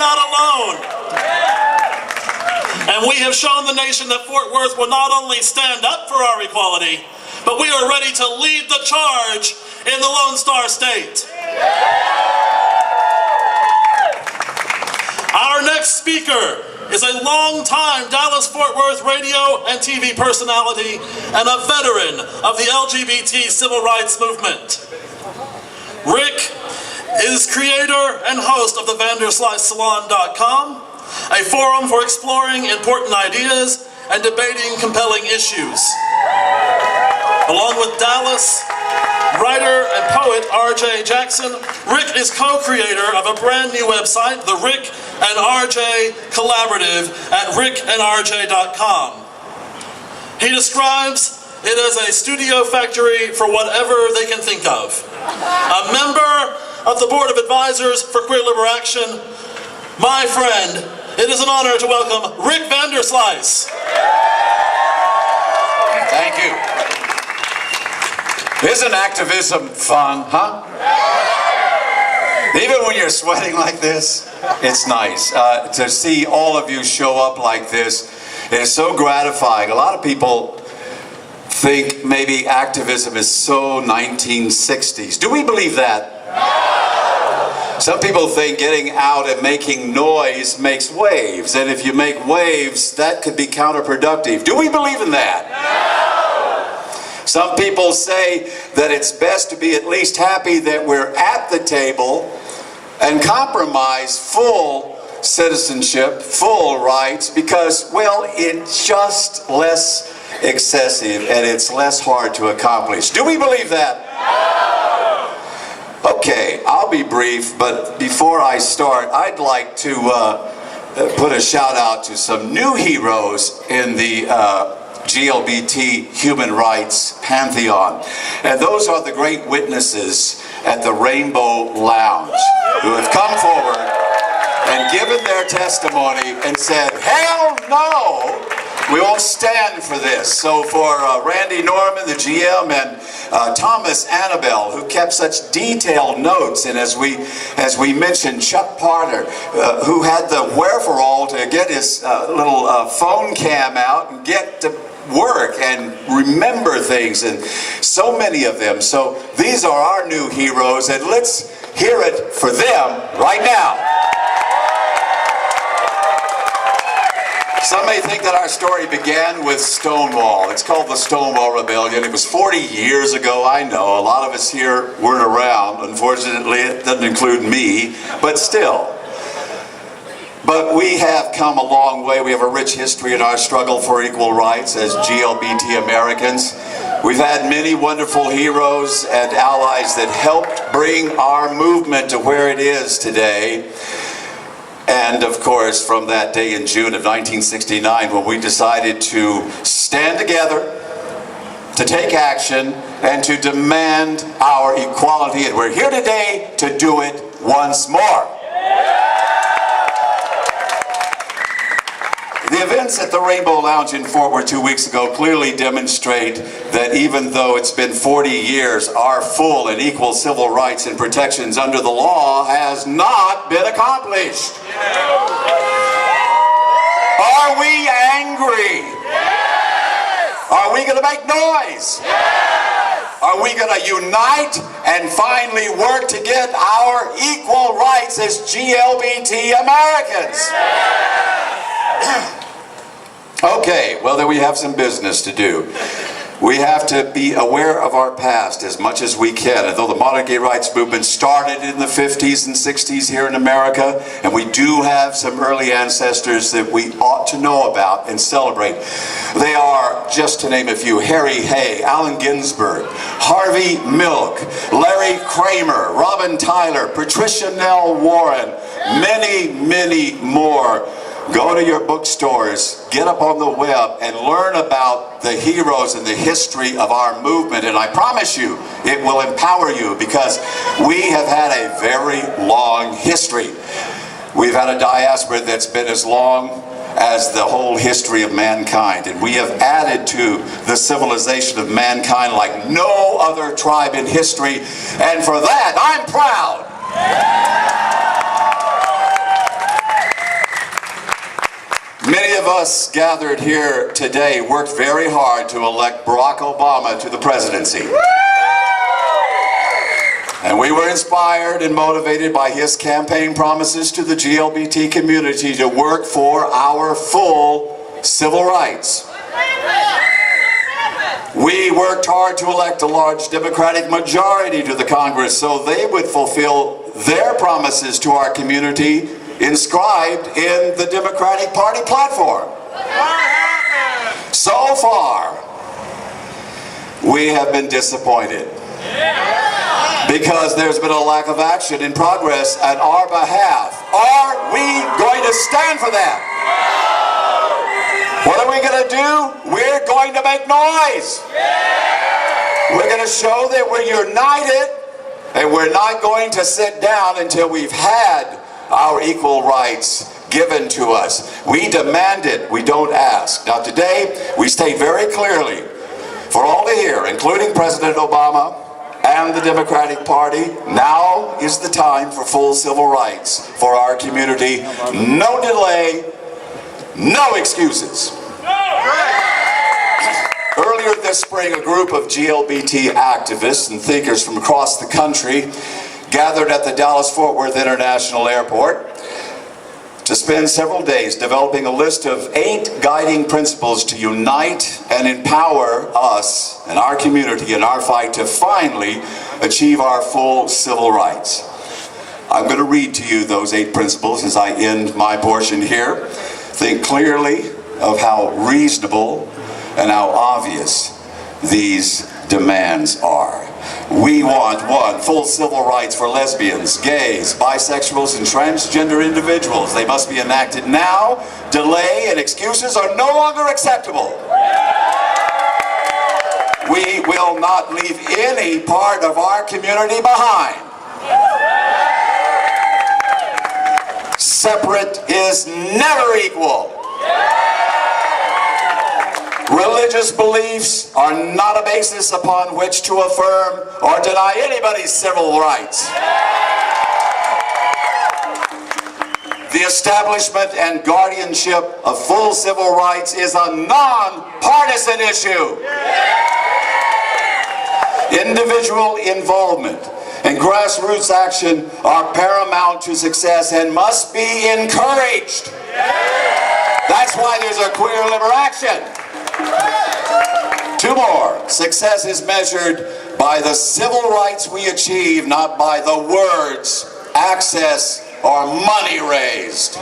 not alone. And we have shown the nation that Fort Worth will not only stand up for our equality, but we are ready to lead the charge in the Lone Star State. Our next speaker is a long-time Dallas-Fort Worth radio and TV personality and a veteran of the LGBT civil rights movement. Rick is creator and host of the VanderSliceSalon.com, a forum for exploring important ideas and debating compelling issues. Along with Dallas writer and poet R.J. Jackson, Rick is co-creator of a brand new website, the Rick and R.J. Collaborative at rickandrj.com. He describes it as a studio factory for whatever they can think of. A member of the Board of Advisors for Queer Liber Action, my friend, it is an honor to welcome Rick Vanderslice. Thank you. Isn't activism fun, huh? Even when you're sweating like this, it's nice to see all of you show up like this. It is so gratifying. A lot of people think maybe activism is so 1960s. Do we believe that? Some people think getting out and making noise makes waves, and if you make waves, that could be counterproductive. Do we believe in that? Some people say that it's best to be at least happy that we're at the table and compromise full citizenship, full rights, because, well, it's just less excessive and it's less hard to accomplish. Do we believe that? Okay, I'll be brief, but before I start, I'd like to put a shout out to some new heroes in the GLBT human rights pantheon. And those are the great witnesses at the Rainbow Lounge who have come forward and given their testimony and said, hell no, we won't stand for this. So for Randy Norman, the GM, and Thomas Annabelle, who kept such detailed notes, and as we mentioned, Chuck Parter, who had the wherewithal to get his little phone cam out and get to work and remember things, and so many of them. So these are our new heroes, and let's hear it for them right now. Some may think that our story began with Stonewall. It's called the Stonewall Rebellion. It was 40 years ago, I know. A lot of us here weren't around. Unfortunately, it doesn't include me, but still. But we have come a long way. We have a rich history in our struggle for equal rights as GLBT Americans. We've had many wonderful heroes and allies that helped bring our movement to where it is today. And of course, from that day in June of 1969, when we decided to stand together, to take action, and to demand our equality. And we're here today to do it once more. The events at the Rainbow Lounge in Fort Worth 2 weeks ago clearly demonstrate that even though it's been 40 years, our full and equal civil rights and protections under the law has not been accomplished. Are we angry? Are we going to make noise? Are we going to unite and finally work to get our equal rights as GLBT Americans? Okay, well then we have some business to do. We have to be aware of our past as much as we can. And though the modern gay rights movement started in the 50s and 60s here in America, and we do have some early ancestors that we ought to know about and celebrate. They are, just to name a few, Harry Hay, Allen Ginsberg, Harvey Milk, Larry Kramer, Robin Tyler, Patricia Nell Warren, many, many more. Go to your bookstores, get up on the web, and learn about the heroes and the history of our movement. And I promise you, it will empower you, because we have had a very long history. We've had a diaspora that's been as long as the whole history of mankind. And we have added to the civilization of mankind like no other tribe in history. And for that, I'm proud. of us gathered here today worked very hard to elect Barack Obama to the presidency. And we were inspired and motivated by his campaign promises to the GLBT community to work for our full civil rights. We worked hard to elect a large Democratic majority to the Congress so they would fulfill their promises to our community inscribed in the Democratic Party platform. So far, we have been disappointed because there's been a lack of action and progress at our behalf. Are we going to stand for that? What are we going to do? We're going to make noise. We're going to show that we're united, and we're not going to sit down until we've had our equal rights given to us. We demand it, we don't ask. Now today, we state very clearly for all to hear, including President Obama and the Democratic Party, now is the time for full civil rights for our community. No delay, no excuses. Earlier this spring, a group of GLBT activists and thinkers from across the country gathered at the Dallas-Fort Worth International Airport to spend several days developing a list of 8 guiding principles to unite and empower us and our community in our fight to finally achieve our full civil rights. I'm going to read to you those 8 principles as I end my portion here. Think clearly of how reasonable and how obvious these demands are. We want 1, full civil rights for lesbians, gays, bisexuals, and transgender individuals. They must be enacted now. Delay and excuses are no longer acceptable. We will not leave any part of our community behind. Separate is never equal. Religious beliefs are not a basis upon which to affirm or deny anybody's civil rights. The establishment and guardianship of full civil rights is a non-partisan issue. Individual involvement and grassroots action are paramount to success and must be encouraged. That's why there's a Queer Liber Action. 2 more. Success is measured by the civil rights we achieve, not by the words, access, or money raised.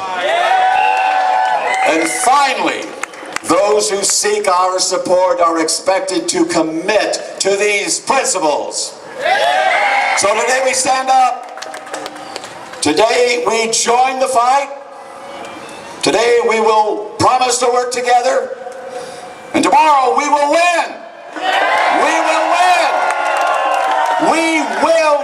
And finally, those who seek our support are expected to commit to these principles. So today we stand up. Today we join the fight. Today we will promise to work together. And tomorrow we will win. We will win. We will